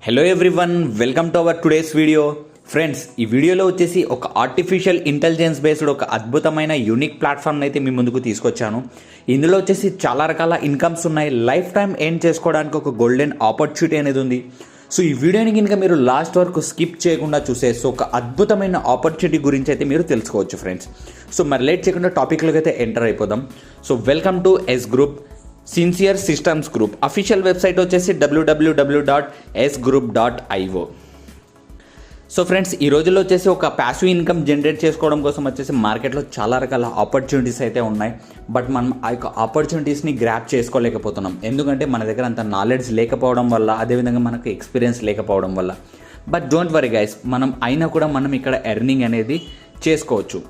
Hello everyone, welcome to our today's video. Friends, ఈ వీడియోలో వచ్చేసి ఒక ఆర్టిఫిషియల్ ఇంటెలిజెన్స్ బేస్డ్ ఒక అద్భుతమైన యూనిక్ ప్లాట్ఫామ్ని అయితే మీ ముందుకు తీసుకొచ్చాను. ఇందులో వచ్చేసి చాలా రకాల ఇన్కమ్స్ ఉన్నాయి. లైఫ్ టైం ఎర్న్ చేసుకోవడానికి ఒక గోల్డెన్ ఆపర్చునిటీ అనేది ఉంది. సో ఈ వీడియోని కనుక మీరు లాస్ట్ వరకు స్కిప్ చేయకుండా చూసేసి ఒక అద్భుతమైన ఆపర్చునిటీ గురించి అయితే మీరు తెలుసుకోవచ్చు ఫ్రెండ్స్. సో మరి లేట్ చేయకుండా టాపిక్లోకి అయితే ఎంటర్ అయిపోదాం. So welcome to S group sincere systems group. Official website వచ్చేసి www.sgroup.io. సో ఫ్రెండ్స్, ఈ రోజుల్లో వచ్చేసి ఒక ప్యాసివ్ ఇన్కమ్ జనరేట్ చేసుకోవడం కోసం వచ్చేసి మార్కెట్లో చాలా రకాల ఆపర్చునిటీస్ అయితే ఉన్నాయి. బట్ మనం ఆ యొక్క ఆపర్చునిటీస్ని గ్రాప్ చేసుకోలేకపోతున్నాం. ఎందుకంటే మన దగ్గర అంత నాలెడ్జ్ లేకపోవడం వల్ల, అదేవిధంగా మనకు ఎక్స్పీరియన్స్ లేకపోవడం వల్ల. బట్ డోంట్ వరీ గైస్, మనం అయినా కూడా మనం ఇక్కడ ఎర్నింగ్ అనేది చేసుకోవచ్చు.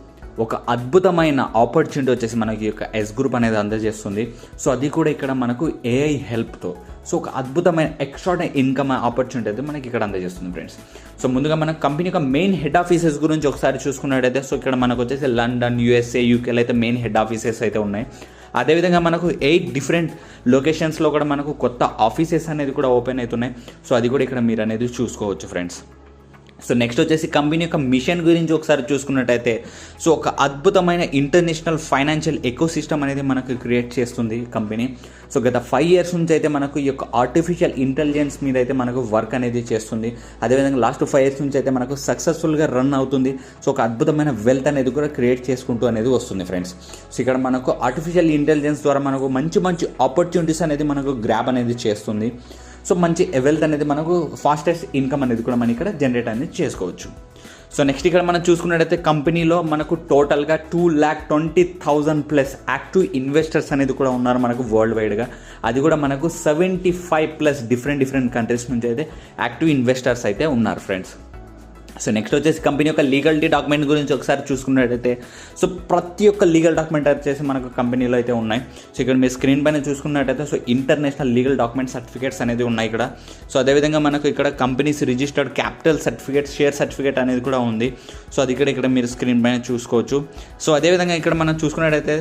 ఒక అద్భుతమైన ఆపర్చునిటీ వచ్చేసి మనకి యొక్క ఎస్ గ్రూప్ అనేది అందజేస్తుంది. సో అది కూడా ఇక్కడ మనకు ఏఐ హెల్ప్తో సో ఒక అద్భుతమైన ఎక్స్ట్రా ఇన్కమ్ ఆపర్చునిటీ అయితే మనకి ఇక్కడ అందజేస్తుంది ఫ్రెండ్స్. సో ముందుగా మన కంపెనీ యొక్క మెయిన్ హెడ్ ఆఫీసెస్ గురించి ఒకసారి చూసుకున్నట్టయితే, సో ఇక్కడ మనకు వచ్చేసి లండన్, యూఎస్ఏ, యూకేలో అయితే మెయిన్ హెడ్ ఆఫీసెస్ అయితే ఉన్నాయి. అదేవిధంగా మనకు 8 డిఫరెంట్ లొకేషన్స్లో కూడా మనకు కొత్త ఆఫీసెస్ అనేది కూడా ఓపెన్ అవుతున్నాయి. సో అది కూడా ఇక్కడ మీరు అనేది చూసుకోవచ్చు ఫ్రెండ్స్. సో నెక్స్ట్ వచ్చేసి కంపెనీ యొక్క మిషన్ గురించి ఒకసారి చూసుకున్నట్టయితే, సో ఒక అద్భుతమైన ఇంటర్నేషనల్ ఫైనాన్షియల్ ఎకోసిస్టమ్ అనేది మనకు క్రియేట్ చేస్తుంది కంపెనీ. సో గత 5 years నుంచి అయితే మనకు ఈ యొక్క ఆర్టిఫిషియల్ ఇంటెలిజెన్స్ మీద అయితే మనకు వర్క్ అనేది చేస్తుంది. అదేవిధంగా లాస్ట్ 5 years నుంచి అయితే మనకు సక్సెస్ఫుల్గా రన్ అవుతుంది. సో ఒక అద్భుతమైన వెల్త్ అనేది కూడా క్రియేట్ చేసుకుంటూ అనేది వస్తుంది ఫ్రెండ్స్. సో ఇక్కడ మనకు ఆర్టిఫిషియల్ ఇంటెలిజెన్స్ ద్వారా మనకు మంచి మంచి ఆపర్చునిటీస్ అనేది మనకు గ్రాబ్ అనేది చేస్తుంది. సో మంచి వెల్త్ అనేది మనకు ఫాస్టెస్ట్ ఇన్కమ్ అనేది కూడా మనం ఇక్కడ జనరేట్ అనేది చేసుకోవచ్చు. సో నెక్స్ట్ ఇక్కడ మనం చూసుకున్నట్టయితే కంపెనీలో మనకు టోటల్గా 2,20,000+ యాక్టివ్ ఇన్వెస్టర్స్ అనేది కూడా ఉన్నారు మనకు వరల్డ్ వైడ్గా. అది కూడా మనకు 75+ డిఫరెంట్ కంట్రీస్ నుంచి అయితే యాక్టివ్ ఇన్వెస్టర్స్ అయితే ఉన్నారు ఫ్రెండ్స్. సో నెక్స్ట్ వచ్చేసి కంపెనీ యొక్క లీగల్టీ డాక్యుమెంట్ గురించి ఒకసారి చూసుకున్నట్టయితే, సో ప్రతి ఒక్క లీగల్ డాక్యుమెంట్ వచ్చేసి మనకు కంపెనీలో అయితే ఉన్నాయి. సో ఇక్కడ మీరు స్క్రీన్ పైన చూసుకున్నట్టయితే so international legal document certificates అనేది ఉన్నాయి ఇక్కడ. సో అదేవిధంగా మనకు ఇక్కడ companies registered capital certificate, share certificate అనేది కూడా ఉంది. సో అది ఇక్కడ మీరు స్క్రీన్ పైన చూసుకోవచ్చు. సో అదేవిధంగా ఇక్కడ మనం చూసుకున్నట్టయితే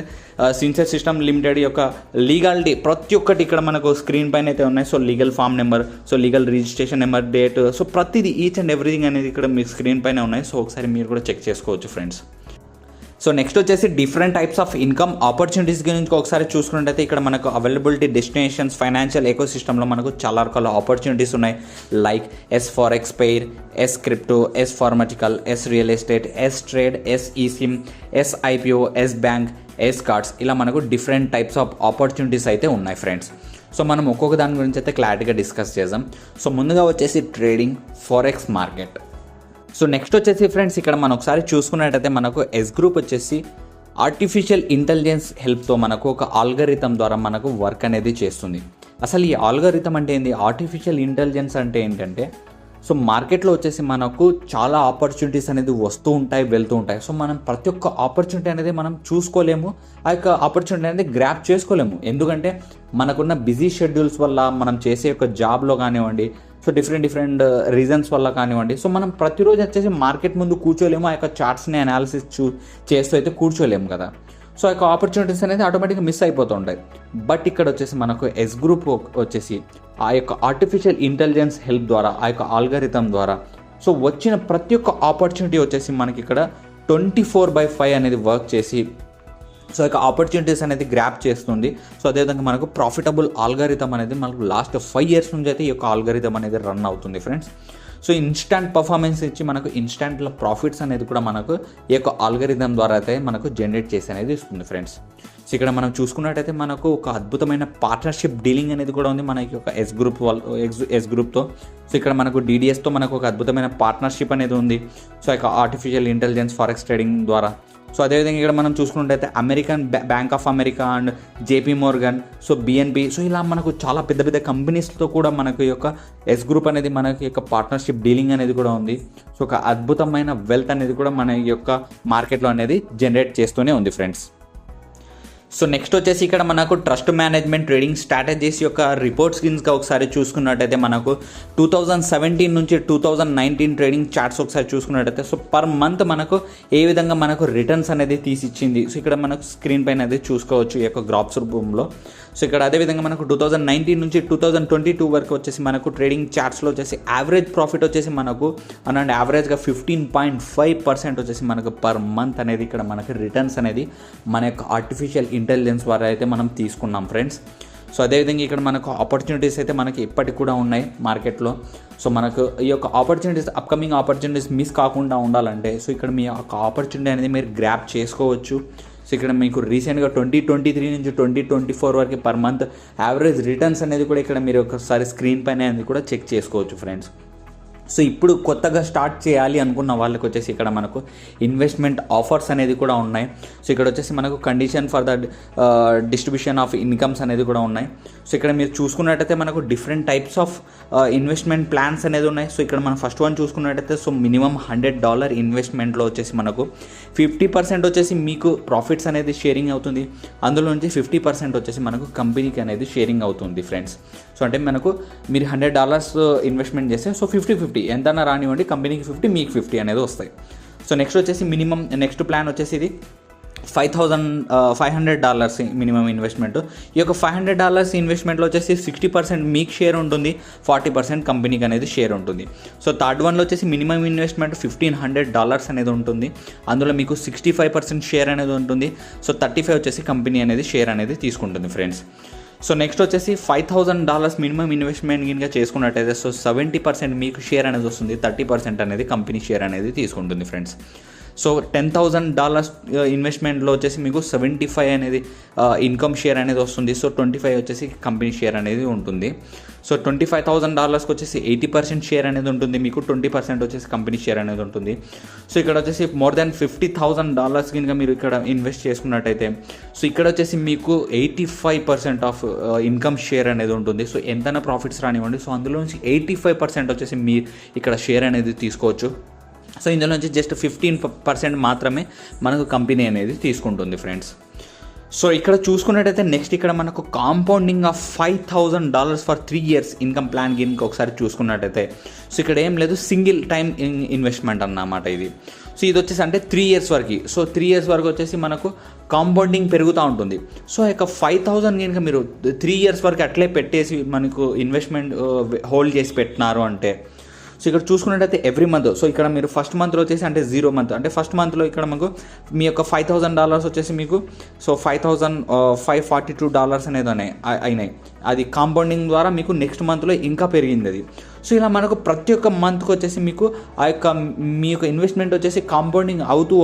సిన్సియర్ సిస్టమ్ లిమిటెడ్ యొక్క లీగాలిటీ ప్రతి ఒక్కటి ఇక్కడ మనకు స్క్రీన్ పైన అయితే ఉన్నాయి. So legal form number, so legal registration number, date, so ప్రతిదీ ఈచ్ అండ్ ఎవ్రీథింగ్ అనేది ఇక్కడ మీ స్క్రీన్ పైన ఉన్నాయి. సో ఒకసారి మీరు కూడా చెక్ చేసుకోవచ్చు ఫ్రెండ్స్. సో నెక్స్ట్ వచ్చేసి different types of income opportunities గురించి ఒకసారి చూసుకున్నట్టయితే ఇక్కడ మనకు అవైలబిలిటీ డెస్టినేషన్స్ ఫైనాన్షియల్ ఎకోసిస్టమ్లో మనకు చాలా రకాల ఆపర్చునిటీస్ ఉన్నాయి. Like as forex pair, as crypto, as pharmaceutical, as real estate, as trade, as eSIM, as IPO, as bank, as cards, ఇలా మనకు డిఫరెంట్ టైప్స్ ఆఫ్ ఆపర్చునిటీస్ అయితే ఉన్నాయి ఫ్రెండ్స్. సో మనం ఒక్కొక్క దాని గురించి అయితే క్లారిటీగా డిస్కస్ చేద్దాం. సో ముందుగా వచ్చేసి trading, forex market. So next వచ్చేసి ఫ్రెండ్స్ ఇక్కడ మనం ఒకసారి చూసుకున్నట్టయితే మనకు ఎస్ గ్రూప్ వచ్చేసి ఆర్టిఫిషియల్ ఇంటెలిజెన్స్ హెల్ప్తో మనకు ఒక ఆల్గరిథం ద్వారా మనకు వర్క్ అనేది చేస్తుంది. అసలు ఈ ఆల్గరిథం అంటే ఏంటి? ఆర్టిఫిషియల్ ఇంటెలిజెన్స్ అంటే ఏంటంటే, సో మార్కెట్లో వచ్చేసి మనకు చాలా ఆపర్చునిటీస్ అనేది వస్తూ ఉంటాయి, వెళ్తూ ఉంటాయి. సో మనం ప్రతి ఒక్క ఆపర్చునిటీ అనేది మనం చూసుకోలేము, ఆ యొక్క ఆపర్చునిటీ అనేది గ్రాప్ చేసుకోలేము. ఎందుకంటే మనకున్న బిజీ షెడ్యూల్స్ వల్ల, మనం చేసే యొక్క జాబ్లో కానివ్వండి, సో డిఫరెంట్ రీజన్స్ వల్ల కానివ్వండి, సో మనం ప్రతిరోజు వచ్చేసి మార్కెట్ ముందు కూర్చోలేము, ఆ యొక్క చార్ట్స్ని అనాలిసిస్ చేస్తూ అయితే కూర్చోలేము కదా. సో ఆ యొక్క ఆపర్చునిటీస్ అనేది ఆటోమేటిక్గా మిస్ అయిపోతూ ఉంటాయి. బట్ ఇక్కడ వచ్చేసి మనకు ఎస్ గ్రూప్ వచ్చేసి ఆ యొక్క ఆర్టిఫిషియల్ ఇంటెలిజెన్స్ హెల్ప్ ద్వారా, ఆ యొక్క ఆల్గరిథం ద్వారా సో వచ్చిన ప్రతి ఒక్క ఆపర్చునిటీ వచ్చేసి మనకి ఇక్కడ 24/5 అనేది వర్క్ చేసి సో యొక్క ఆపర్చునిటీస్ అనేది గ్రాప్ చేస్తుంది. సో అదేవిధంగా మనకు ప్రాఫిటబుల్ ఆల్గరిథం అనేది మనకు లాస్ట్ 5 years నుంచి అయితే ఈ యొక్క ఆల్గరిథం అనేది రన్ అవుతుంది ఫ్రెండ్స్. సో ఇన్స్టాంట్ పర్ఫార్మెన్స్ ఇచ్చి మనకు ఇన్స్టాంట్లో ప్రాఫిట్స్ అనేది కూడా మనకు ఈ యొక్క ఆల్గరిథం ద్వారా అయితే మనకు జనరేట్ చేసి అనేది ఇస్తుంది ఫ్రెండ్స్. సో ఇక్కడ మనం చూసుకున్నట్టయితే మనకు ఒక అద్భుతమైన పార్ట్నర్షిప్ డీలింగ్ అనేది కూడా ఉంది మనకి ఒక ఎస్ గ్రూప్తో. సో ఇక్కడ మనకు డిడిఎస్తో మనకు ఒక అద్భుతమైన పార్ట్నర్షిప్ అనేది ఉంది. సో యొక్క ఆర్టిఫిషియల్ ఇంటెలిజెన్స్ ఫారెక్స్ ట్రేడింగ్ ద్వారా. సో అదేవిధంగా ఇక్కడ మనం చూసుకున్నట్టయితే American bank of America and JP Morgan, so BNP, so ఇలా మనకు చాలా పెద్ద కంపెనీస్తో కూడా మనకు ఈ యొక్క ఎస్ గ్రూప్ అనేది మనకి యొక్క పార్ట్నర్షిప్ డీలింగ్ అనేది కూడా ఉంది. సో ఒక అద్భుతమైన వెల్త్ అనేది కూడా మన యొక్క మార్కెట్లో అనేది జనరేట్ చేస్తూనే ఉంది ఫ్రెండ్స్. సో నెక్స్ట్ వచ్చేసి ఇక్కడ మనకు ట్రస్ట్ మేనేజ్మెంట్ ట్రేడింగ్ స్ట్రాటజీస్ యొక్క రిపోర్ట్స్ కింద ఒకసారి చూసుకున్నట్టయితే మనకు 2017 నుంచి 2019 ట్రేడింగ్ చార్ట్స్ ఒకసారి చూసుకున్నట్టయితే సో పర్ మంత్ మనకు ఏ విధంగా మనకు రిటర్న్స్ అనేది తీసిచ్చింది. సో ఇక్కడ మనకు స్క్రీన్ పైన అనేది చూసుకోవచ్చు ఈ యొక్క గ్రాఫ్స్ రూపంలో. సో ఇక్కడ అదేవిధంగా మనకు 2019 నుంచి 2022 వరకు వచ్చేసి మనకు ట్రేడింగ్ చార్ట్స్లో వచ్చేసి యావరేజ్ ప్రాఫిట్ వచ్చేసి మనకు అనండి యావరేజ్గా 15.5% వచ్చేసి మనకు పర్ మంత్ అనేది ఇక్కడ మనకు రిటర్న్స్ అనేది మన యొక్క ఆర్టిఫిషియల్ ఇంటెలిజెన్స్ ద్వారా అయితే మనం తీసుకున్నాం ఫ్రెండ్స్. సో అదేవిధంగా ఇక్కడ మనకు ఆపర్చునిటీస్ అయితే మనకి ఇప్పటికి కూడా ఉన్నాయి మార్కెట్లో. సో మనకు ఈ యొక్క ఆపర్చునిటీస్ అప్కమింగ్ ఆపర్చునిటీస్ మిస్ కాకుండా ఉండాలంటే సో ఇక్కడ మీ యొక్క ఆపర్చునిటీ అనేది మీరు గ్రాప్ చేసుకోవచ్చు. సో ఇక్కడ మీకు రీసెంట్గా 2023 నుంచి 2024 వరకు పర్ మంత్ యావరేజ్ రిటర్న్స్ అనేది కూడా ఇక్కడ మీరు ఒకసారి స్క్రీన్ పైన అనేది కూడా చెక్ చేసుకోవచ్చు ఫ్రెండ్స్. సో ఇప్పుడు కొత్తగా స్టార్ట్ చేయాలి అనుకున్న వాళ్ళకి వచ్చేసి ఇక్కడ మనకు ఇన్వెస్ట్మెంట్ ఆఫర్స్ అనేది కూడా ఉన్నాయి. సో ఇక్కడ వచ్చేసి మనకు condition for the distribution of incomes అనేది కూడా ఉన్నాయి. సో ఇక్కడ మీరు చూసుకున్నట్టయితే మనకు different types of investment plans అనేది ఉన్నాయి. సో ఇక్కడ మనం ఫస్ట్ వన్ చూసుకున్నట్టయితే సో మినిమం $100 ఇన్వెస్ట్మెంట్లో వచ్చేసి మనకు 50% వచ్చేసి మీకు ప్రాఫిట్స్ అనేది షేరింగ్ అవుతుంది. అందులో నుంచి 50% వచ్చేసి మనకు కంపెనీకి అనేది షేరింగ్ అవుతుంది ఫ్రెండ్స్. సో అంటే మనకు మీరు $100 ఇన్వెస్ట్మెంట్ చేస్తే సో 50-50 ఎంతైనా రానివ్వండి, కంపెనీకి 50 మీకు 50 అనేది వస్తాయి. సో నెక్స్ట్ వచ్చేసి మినిమం నెక్స్ట్ ప్లాన్ వచ్చేసి ఇది $500 మినిమం ఇన్వెస్ట్మెంట్. ఈ యొక్క $500 ఇన్వెస్ట్మెంట్లో వచ్చేసి 60% మీకు షేర్ ఉంటుంది, 40% కంపెనీకి అనేది షేర్ ఉంటుంది. సో థర్డ్ వన్లో వచ్చేసి మినిమం ఇన్వెస్ట్మెంట్ $1,500 అనేది ఉంటుంది. అందులో మీకు 65% షేర్ అనేది ఉంటుంది. సో 35 వచ్చేసి కంపెనీ అనేది షేర్ అనేది తీసుకుంటుంది ఫ్రెండ్స్. సో నెక్స్ట్ వచ్చేసి $5,000 మినిమం ఇన్వెస్ట్మెంట్ కింద చేసుకున్నట్టయితే సో 70% మీకు షేర్ అనేది వస్తుంది, 30% అనేది కంపెనీ షేర్ అనేది తీసుకుంటుంది ఫ్రెండ్స్. సో $10,000 ఇన్వెస్ట్మెంట్లో వచ్చేసి మీకు 75 అనేది ఇన్కమ్ షేర్ అనేది వస్తుంది. సో 25 వచ్చేసి కంపెనీ షేర్ అనేది ఉంటుంది. సో $25,000కి వచ్చేసి 80% షేర్ అనేది ఉంటుంది, మీకు 20% వచ్చేసి కంపెనీ షేర్ అనేది ఉంటుంది. సో ఇక్కడ వచ్చేసి మోర్ దాన్ $50,000 కనుక మీరు ఇక్కడ ఇన్వెస్ట్ చేసుకున్నట్టయితే సో ఇక్కడ వచ్చేసి మీకు 85% ఆఫ్ ఇన్కమ్ షేర్ అనేది ఉంటుంది. సో ఎంతైనా ప్రాఫిట్స్ రానివ్వండి, సో అందులో నుంచి 85% వచ్చేసి మీ ఇక్కడ షేర్ అనేది తీసుకోవచ్చు. సో ఇందులో నుంచి జస్ట్ 15% మాత్రమే మనకు కంపెనీ అనేది తీసుకుంటుంది ఫ్రెండ్స్. సో ఇక్కడ చూసుకున్నట్టయితే నెక్స్ట్ ఇక్కడ మనకు compounding of $5,000 for 3 years income plan కింద ఒకసారి చూసుకున్నట్టయితే సో ఇక్కడ ఏం లేదు, సింగిల్ టైం ఇన్వెస్ట్మెంట్ అన్నమాట ఇది. సో ఇది వచ్చేసి అంటే 3 years వరకు. సో 3 years వరకు వచ్చేసి మనకు కాంపౌండింగ్ పెరుగుతూ ఉంటుంది. సో ఇక 5,000 కనుక మీరు 3 years వరకు అట్లే పెట్టేసి మనకు ఇన్వెస్ట్మెంట్ హోల్డ్ చేసి పెట్టినారు అంటే సో ఇక్కడ చూసుకున్నట్టయితే ఎవ్రీ మంత్ సో ఇక్కడ మీరు ఫస్ట్ మంత్లో వచ్చేసి అంటే 0 month అంటే ఫస్ట్ మంత్లో ఇక్కడ మనకు మీ యొక్క $5,000 వచ్చేసి మీకు సో $5,542 అనేది అయినాయి. అది కాంపౌండింగ్ ద్వారా మీకు నెక్స్ట్ మంత్లో ఇంకా పెరిగింది అది. సో ఇలా మనకు ప్రతి ఒక్క మంత్కి వచ్చేసి మీకు ఆ యొక్క మీ యొక్క ఇన్వెస్ట్మెంట్ వచ్చేసి కాంపౌండింగ్ అవుతూ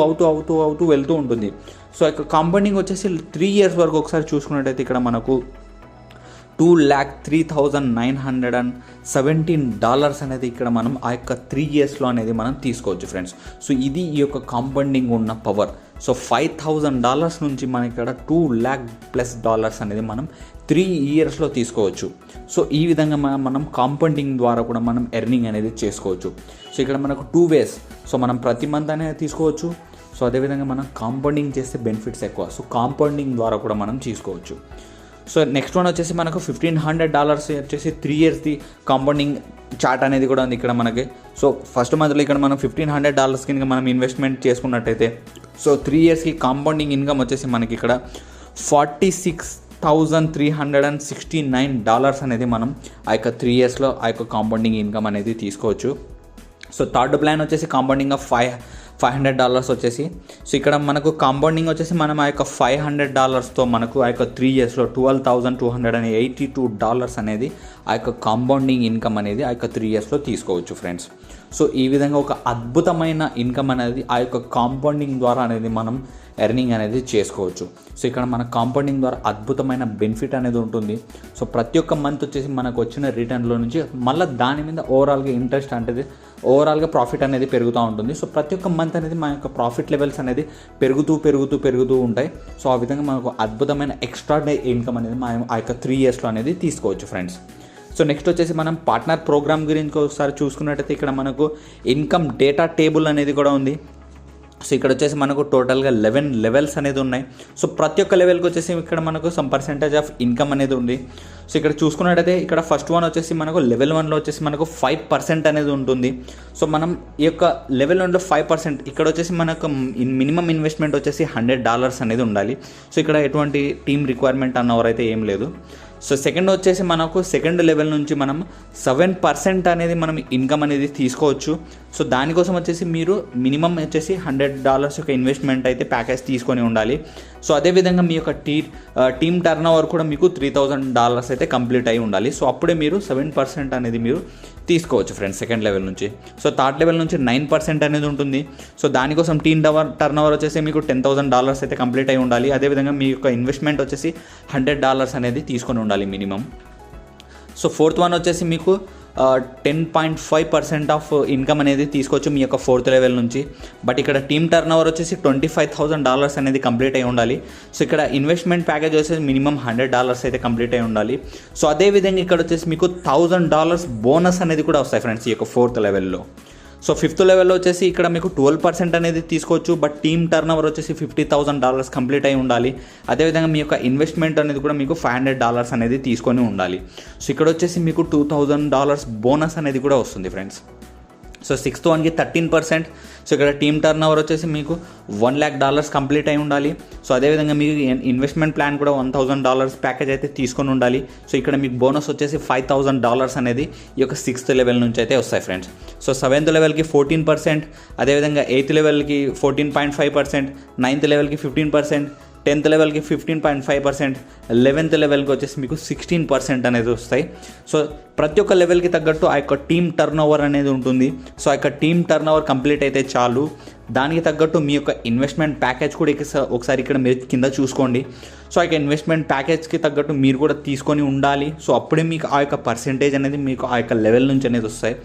వెళ్తూ ఉంటుంది. సో ఆ యొక్క కాంపౌండింగ్ వచ్చేసి 3 years వరకు ఒకసారి చూసుకున్నట్టయితే ఇక్కడ మనకు $2,03,917 అనేది ఇక్కడ మనం ఆ యొక్క 3 yearsలో అనేది మనం తీసుకోవచ్చు ఫ్రెండ్స్. సో ఇది ఈ యొక్క కాంపౌండింగ్ ఉన్న పవర్. సో $5,000 నుంచి మన ఇక్కడ $2,00,000+ అనేది మనం 3 yearsలో తీసుకోవచ్చు. సో ఈ విధంగా మనం కాంపౌండింగ్ ద్వారా కూడా మనం ఎర్నింగ్ అనేది చేసుకోవచ్చు. సో ఇక్కడ మనకు 2 ways. సో మనం ప్రతి మంత్ అనేది తీసుకోవచ్చు. సో అదేవిధంగా మనం కాంపౌండింగ్ చేస్తే బెనిఫిట్స్ ఎక్కువ. సో కాంపౌండింగ్ ద్వారా కూడా మనం తీసుకోవచ్చు. సో నెక్స్ట్ వన్ వచ్చేసి మనకు $1,500 వచ్చేసి 3 yearsది కాంపౌండింగ్ చార్ట్ అనేది కూడా ఉంది ఇక్కడ మనకి. సో ఫస్ట్ మంత్లో ఇక్కడ మనం $1,500 కింద మనం ఇన్వెస్ట్మెంట్ చేసుకున్నట్టయితే సో 3 yearsకి కాంపౌండింగ్ ఇన్కమ్ వచ్చేసి మనకి ఇక్కడ $46,369 అనేది మనం ఆ యొక్క 3 yearsలో ఆ యొక్క కాంపౌండింగ్ ఇన్కమ్ అనేది తీసుకోవచ్చు. సో థర్డ్ ప్లాన్ వచ్చేసి కాంపౌండింగ్ ఆఫ్ $500 వచ్చేసి సో ఇక్కడ మనకు కాంపౌండింగ్ వచ్చేసి మనం ఆ యొక్క $500తో మనకు ఆ యొక్క 3 yearsలో $12,282 అనేది ఆ యొక్క కాంపౌండింగ్ ఇన్కమ్ అనేది ఆ యొక్క 3 yearsలో తీసుకోవచ్చు ఫ్రెండ్స్. సో ఈ విధంగా ఒక అద్భుతమైన ఇన్కమ్ అనేది ఆ యొక్క కాంపౌండింగ్ ద్వారా అనేది మనం ఎర్నింగ్ అనేది చేసుకోవచ్చు. సో ఇక్కడ మన కాంపౌండింగ్ ద్వారా అద్భుతమైన బెనిఫిట్ అనేది ఉంటుంది. సో ప్రతి ఒక్క మంత్ వచ్చేసి మనకు వచ్చిన రిటర్న్లో నుంచి మళ్ళీ దాని మీద ఓవరాల్గా ఇంట్రెస్ట్ అనేది ఓవరాల్గా ప్రాఫిట్ అనేది పెరుగుతూ ఉంటుంది. సో ప్రతి ఒక్క మంత్ అనేది మన యొక్క ప్రాఫిట్ లెవెల్స్ అనేది పెరుగుతూ ఉంటాయి. సో ఆ విధంగా మనకు అద్భుతమైన ఎక్స్ట్రాడినరీ ఇన్కమ్ అనేది మనం ఆ యొక్క 3 yearsలో అనేది తీసుకోవచ్చు ఫ్రెండ్స్. సో నెక్స్ట్ వచ్చేసి మనం పార్ట్నర్ ప్రోగ్రామ్ గురించి ఒకసారి చూసుకున్నట్టయితే ఇక్కడ మనకు ఇన్కమ్ డేటా టేబుల్ అనేది కూడా ఉంది. సో ఇక్కడ వచ్చేసి మనకు టోటల్గా 11 లెవెల్స్ అనేది ఉన్నాయి. సో ప్రతి ఒక్క లెవెల్కి వచ్చేసి ఇక్కడ మనకు సమ్ పర్సెంటేజ్ ఆఫ్ ఇన్కమ్ అనేది ఉంది. సో ఇక్కడ చూసుకున్నట్టయితే ఇక్కడ ఫస్ట్ వన్ వచ్చేసి మనకు లెవెల్ 1లో వచ్చేసి మనకు 5% అనేది ఉంటుంది. సో మనం ఈ యొక్క లెవెల్ 1లో 5%, ఇక్కడ వచ్చేసి మనకు మినిమం ఇన్వెస్ట్మెంట్ వచ్చేసి $100 అనేది ఉండాలి. సో ఇక్కడ ఎటువంటి టీమ్ రిక్వైర్మెంట్ అన్నవరైతే ఏం లేదు. సో సెకండ్ వచ్చేసి మనకు సెకండ్ లెవెల్ నుంచి మనం 7% అనేది మనం ఇన్కమ్ అనేది తీసుకోవచ్చు. సో దానికోసం వచ్చేసి మీరు మినిమం వచ్చేసి $100 యొక్క ఇన్వెస్ట్మెంట్ అయితే ప్యాకేజ్ తీసుకొని ఉండాలి. సో అదేవిధంగా మీ యొక్క టీమ్ టర్న్ ఓవర్ కూడా మీకు $3,000 అయితే కంప్లీట్ అయి ఉండాలి. సో అప్పుడే మీరు 7% అనేది మీరు తీసుకోవచ్చు ఫ్రెండ్స్ సెకండ్ లెవెల్ నుంచి. సో థర్డ్ లెవెల్ నుంచి 9% అనేది ఉంటుంది. సో దానికోసం టీమ్ టర్న్ ఓవర్ వచ్చేసి మీకు $10,000 అయితే కంప్లీట్ అయి ఉండాలి. అదేవిధంగా మీ యొక్క ఇన్వెస్ట్మెంట్ వచ్చేసి $100 అనేది తీసుకొని ఉండాలి మినిమం. సో ఫోర్త్ వన్ వచ్చేసి మీకు 10.5% ఆఫ్ ఇన్కమ్ అనేది తీసుకోవచ్చు మీ యొక్క ఫోర్త్ లెవెల్ నుంచి. బట్ ఇక్కడ టీమ్ టర్న్ ఓవర్ వచ్చేసి $25,000 అనేది కంప్లీట్ అయి ఉండాలి. సో ఇక్కడ ఇన్వెస్ట్మెంట్ ప్యాకేజ్ వచ్చేసి మినిమం $100 అయితే కంప్లీట్ అయి ఉండాలి. సో అదేవిధంగా ఇక్కడ వచ్చేసి మీకు $1,000 బోనస్ అనేది కూడా వస్తాయి ఫ్రెండ్స్ ఈ యొక్క ఫోర్త్ లెవెల్లో. సో ఫిఫ్త్ లెవెల్లో వచ్చేసి ఇక్కడ మీకు 12% అనేది తీసుకోవచ్చు. బట్ టీమ్ టర్న్ ఓవర్ వచ్చేసి $50,000 కంప్లీట్ అయి ఉండాలి. అదేవిధంగా మీ యొక్క ఇన్వెస్ట్మెంట్ అనేది కూడా మీకు $500 అనేది తీసుకొని ఉండాలి. సో ఇక్కడ వచ్చేసి మీకు $2,000 బోనస్ అనేది కూడా వస్తుంది ఫ్రెండ్స్. సో సిక్స్త్ వన్కి 13%. సో ఇక్కడ టీమ్ టర్న్ ఓవర్ వచ్చేసి మీకు $1,00,000 కంప్లీట్ అయి ఉండాలి. సో అదేవిధంగా మీకు ఇన్వెస్ట్మెంట్ ప్లాన్ కూడా $1,000 ప్యాకేజ్ అయితే తీసుకొని ఉండాలి. సో ఇక్కడ మీకు బోనస్ వచ్చేసి $5,000 అనేది ఈ యొక్క సిక్స్త్ లెవెల్ నుంచి అయితే వస్తాయి ఫ్రెండ్స్. సో సెవెంత్ లెవెల్కి 14%, అదేవిధంగా ఎయిత్ లెవెల్కి 14.5%, నైన్త్ లెవెల్కి 15%, 10th లెవెల్కి 15.5%, 11th లెవెల్కి వచ్చేసి మీకు 16% అనేది వస్తాయి. సో ప్రతి ఒక్క లెవెల్కి తగ్గట్టు ఆ యొక్క టీమ్ టర్న్ ఓవర్ అనేది ఉంటుంది. సో ఆ యొక్క టీమ్ టర్న్ ఓవర్ కంప్లీట్ అయితే చాలు. దానికి తగ్గట్టు మీ యొక్క ఇన్వెస్ట్మెంట్ ప్యాకేజ్ కూడా ఒకసారి ఇక్కడ మీరు కింద చూసుకోండి. సో ఆ యొక్క ఇన్వెస్ట్మెంట్ ప్యాకేజ్కి తగ్గట్టు మీరు కూడా తీసుకొని ఉండాలి. సో అప్పుడే మీకు ఆ యొక్క పర్సెంటేజ్ అనేది మీకు ఆ యొక్క లెవెల్ నుంచి అనేది వస్తాయి.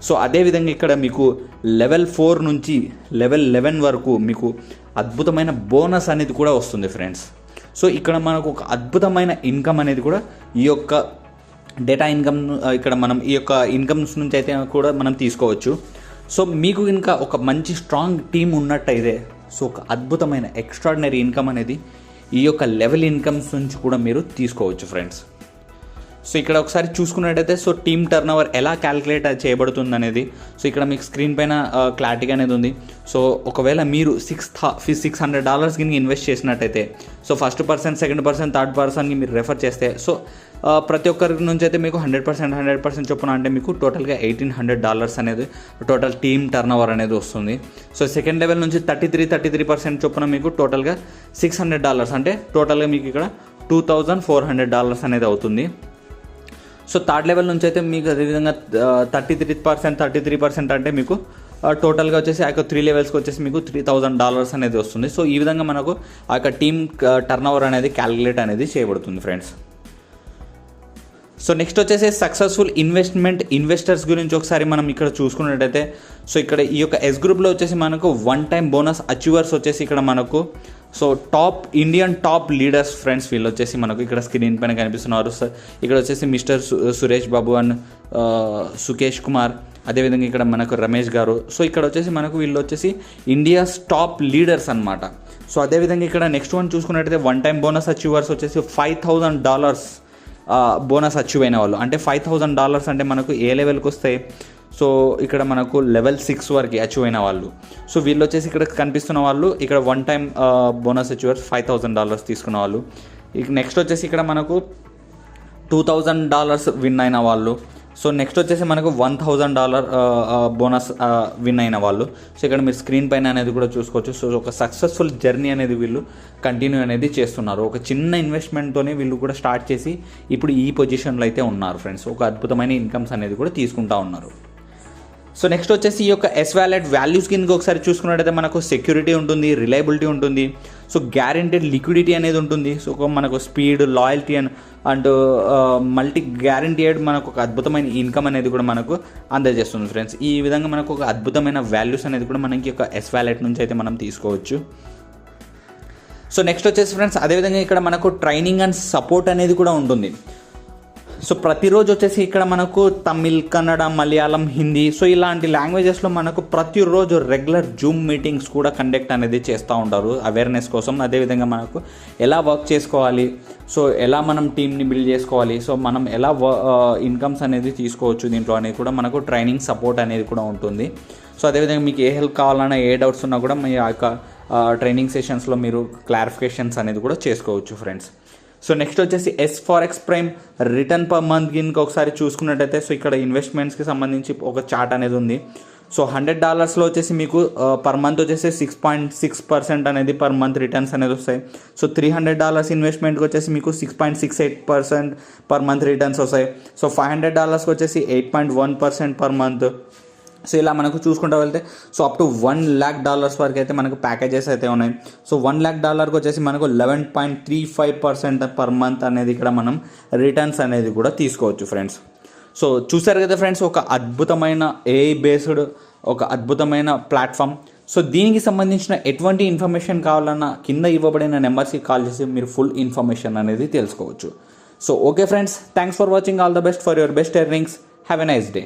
సో అదేవిధంగా ఇక్కడ మీకు లెవెల్ 4 నుంచి లెవెల్ 11 వరకు మీకు అద్భుతమైన బోనస్ అనేది కూడా వస్తుంది ఫ్రెండ్స్. సో ఇక్కడ మనకు ఒక అద్భుతమైన ఇన్కమ్ అనేది కూడా ఈ యొక్క డేటా ఇన్కమ్ ఇక్కడ మనం ఈ యొక్క ఇన్కమ్స్ నుంచి అయితే కూడా మనం తీసుకోవచ్చు. సో మీకు ఇంకా ఒక మంచి స్ట్రాంగ్ టీమ్ ఉన్నట్టయితే సో ఒక అద్భుతమైన ఎక్స్ట్రాడినరీ ఇన్కమ్ అనేది ఈ యొక్క లెవెల్ ఇన్కమ్స్ నుంచి కూడా మీరు తీసుకోవచ్చు ఫ్రెండ్స్. సో ఇక్కడ ఒకసారి చూసుకున్నట్టయితే సో టీమ్ టర్న్ ఓవర్ ఎలా క్యాలిక్యులేట్ చేయబడుతుంది అనేది సో ఇక్కడ మీకు స్క్రీన్ పైన క్లారిటీగా అనేది ఉంది. సో ఒకవేళ మీరు $600 కింద ఇన్వెస్ట్ చేసినట్టయితే so first person, second person, third పర్సన్కి మీరు రెఫర్ చేస్తే సో ప్రతి ఒక్కరి నుంచి అయితే మీకు 100% చొప్పున అంటే మీకు టోటల్గా $1,800 అనేది టోటల్ టీమ్ టర్న్ ఓవర్ అనేది వస్తుంది. సో సెకండ్ లెవెల్ నుంచి 33% చొప్పున మీకు టోటల్గా $600 అంటే టోటల్గా మీకు ఇక్కడ $2,400 అనేది అవుతుంది. సో థర్డ్ లెవెల్ నుంచి అయితే మీకు అదేవిధంగా 33% అంటే మీకు టోటల్గా వచ్చేసి ఆ యొక్క 3 లెవెల్స్కి వచ్చేసి మీకు $3,000 అనేది వస్తుంది. సో ఈ విధంగా మనకు ఆ యొక్క టీమ్ టర్న్ ఓవర్ అనేది క్యాలిక్యులేట్ అనేది చేయబడుతుంది ఫ్రెండ్స్. సో నెక్స్ట్ వచ్చేసి సక్సెస్ఫుల్ ఇన్వెస్టర్స్ గురించి ఒకసారి మనం ఇక్కడ చూసుకున్నట్టయితే సో ఇక్కడ ఈ యొక్క ఎస్ గ్రూప్లో వచ్చేసి మనకు 1 టైం బోనస్ అచీవర్స్ వచ్చేసి ఇక్కడ మనకు so Indian top leaders friends వీళ్ళు వచ్చేసి మనకు ఇక్కడ స్క్రీన్ పైన కనిపిస్తున్నారు. ఇక్కడ వచ్చేసి మిస్టర్ సురేష్ బాబు అండ్ సుకేష్ కుమార్, అదేవిధంగా ఇక్కడ మనకు రమేష్ గారు. సో ఇక్కడ వచ్చేసి మనకు వీళ్ళు వచ్చేసి ఇండియాస్ టాప్ లీడర్స్ అనమాట. సో అదేవిధంగా ఇక్కడ నెక్స్ట్ వన్ చూసుకున్నట్టయితే 1 టైం బోనస్ అచీవర్స్ వచ్చేసి $5,000 బోనస్ అచీవ్ అయిన వాళ్ళు. అంటే $5,000 అంటే మనకు ఏ లెవెల్కి వస్తాయి? సో ఇక్కడ మనకు లెవెల్ 6 వరకు అచీవ్ అయిన వాళ్ళు. సో వీళ్ళు వచ్చేసి ఇక్కడ కనిపిస్తున్న వాళ్ళు ఇక్కడ 1 టైం బోనస్ అచీవర్స్ $5,000 తీసుకున్న వాళ్ళు. నెక్స్ట్ వచ్చేసి ఇక్కడ మనకు $2,000 విన్ అయిన వాళ్ళు. సో నెక్స్ట్ వచ్చేసి మనకు $1,000 బోనస్ విన్ అయిన వాళ్ళు. సో ఇక్కడ మీరు స్క్రీన్ పైన అనేది కూడా చూసుకోవచ్చు. సో ఒక సక్సెస్ఫుల్ జర్నీ అనేది వీళ్ళు కంటిన్యూ అనేది చేస్తున్నారు. ఒక చిన్న ఇన్వెస్ట్మెంట్తోనే వీళ్ళు కూడా స్టార్ట్ చేసి ఇప్పుడు ఈ పొజిషన్లో అయితే ఉన్నారు ఫ్రెండ్స్. ఒక అద్భుతమైన ఇన్కమ్స్ అనేది కూడా తీసుకుంటా ఉన్నారు. సో నెక్స్ట్ వచ్చేసి ఈ యొక్క ఎస్ వ్యాలెట్ వాల్యూస్ కింద ఒకసారి చూసుకున్నట్టయితే మనకు సెక్యూరిటీ ఉంటుంది, రిలయబిలిటీ ఉంటుంది, సో గ్యారెంటెడ్ లిక్విడిటీ అనేది ఉంటుంది. సో మనకు speed, loyalty and multi guaranteed మనకు ఒక అద్భుతమైన ఇన్కమ్ అనేది కూడా మనకు అందజేస్తుంది ఫ్రెండ్స్. ఈ విధంగా మనకు ఒక అద్భుతమైన వాల్యూస్ అనేది కూడా మనకి ఒక ఎస్ వ్యాలెట్ నుంచి అయితే మనం తీసుకోవచ్చు. సో నెక్స్ట్ వచ్చేసి ఫ్రెండ్స్ అదేవిధంగా ఇక్కడ మనకు ట్రైనింగ్ అండ్ సపోర్ట్ అనేది కూడా ఉంటుంది. సో ప్రతిరోజు వచ్చేసి ఇక్కడ మనకు తమిళ్, కన్నడ, మలయాళం, హిందీ, సో ఇలాంటి లాంగ్వేజెస్లో మనకు ప్రతిరోజు రెగ్యులర్ జూమ్ మీటింగ్స్ కూడా కండక్ట్ అనేది చేస్తూ ఉంటారు అవేర్నెస్ కోసం. అదేవిధంగా మనకు ఎలా వర్క్ చేసుకోవాలి, సో ఎలా మనం టీమ్ని బిల్డ్ చేసుకోవాలి, సో మనం ఎలా ఇన్కమ్స్ అనేది తీసుకోవచ్చు దీంట్లో అనేది కూడా మనకు ట్రైనింగ్ సపోర్ట్ అనేది కూడా ఉంటుంది. సో అదేవిధంగా మీకు ఏ హెల్ప్ కావాలన్నా, ఏ డౌట్స్ ఉన్నా కూడా మీ యొక్క ట్రైనింగ్ సెషన్స్లో మీరు క్లారిఫికేషన్స్ అనేది కూడా చేసుకోవచ్చు ఫ్రెండ్స్. సో నెక్స్ట్ వచ్చేసి S4X Prime return per month గిన్కి ఒకసారి చూసుకున్నట్టయితే, సో ఇక్కడ ఇన్వెస్ట్మెంట్స్కి సంబంధించి ఒక చార్ట్ అనేది ఉంది. సో $100 వచ్చేసి మీకు పర్ మంత్ వచ్చేసి 6.6% అనేది పర్ మంత్ రిటర్న్స్ అనేది వస్తాయి. సో $300 ఇన్వెస్ట్మెంట్కి వచ్చేసి మీకు 6.68% పర్ మంత్ రిటర్న్స్ వస్తాయి. సో $500 వచ్చేసి 8.1% పర్ మంత్. సో ఇలా మనకు చూసుకుంటూ వెళ్తే సో అప్ టు $1 lakh వరకు అయితే మనకు ప్యాకేజెస్ అయితే ఉన్నాయి. సో $1 lakh వచ్చేసి మనకు 11.35% పర్ మంత్ అనేది ఇక్కడ మనం రిటర్న్స్ అనేది కూడా తీసుకోవచ్చు ఫ్రెండ్స్. సో చూసారు కదా ఫ్రెండ్స్, ఒక అద్భుతమైన AI బేస్డ్ ఒక అద్భుతమైన ప్లాట్ఫామ్. సో దీనికి సంబంధించిన ఎటువంటి ఇన్ఫర్మేషన్ కావాలన్నా కింద ఇవ్వబడిన నెంబర్స్కి కాల్ చేసి మీరు ఫుల్ ఇన్ఫర్మేషన్ అనేది తెలుసుకోవచ్చు. So okay friends, thanks for watching. All the best for your best earnings. Have a nice day.